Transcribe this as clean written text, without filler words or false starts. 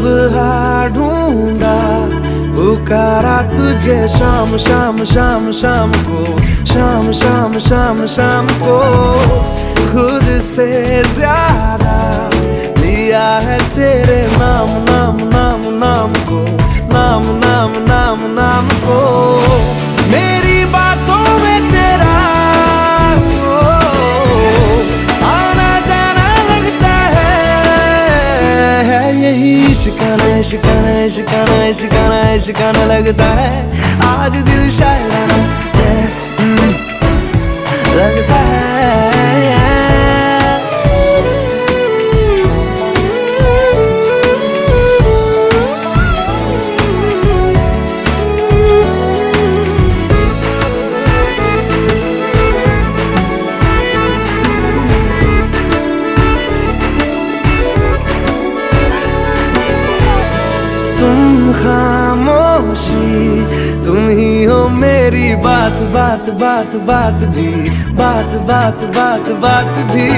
सुबह ढूंढा पुकारा तुझे शाम शाम शाम शाम को, शाम शाम शाम शाम को। खुद से ज्यादा लिया है तेरे नाम नाम नाम नाम को, नाम नाम नाम नाम को। मेरी बातों में तेरा आना जाना लगता है यही इश्काना इश्काना इश्काना इश्काना इश्काना लगता है। आज दिल शायराना लगता है। तुम खामोशी तुम ही हो मेरी बात बात बात बात भी, बात बात बात बात भी।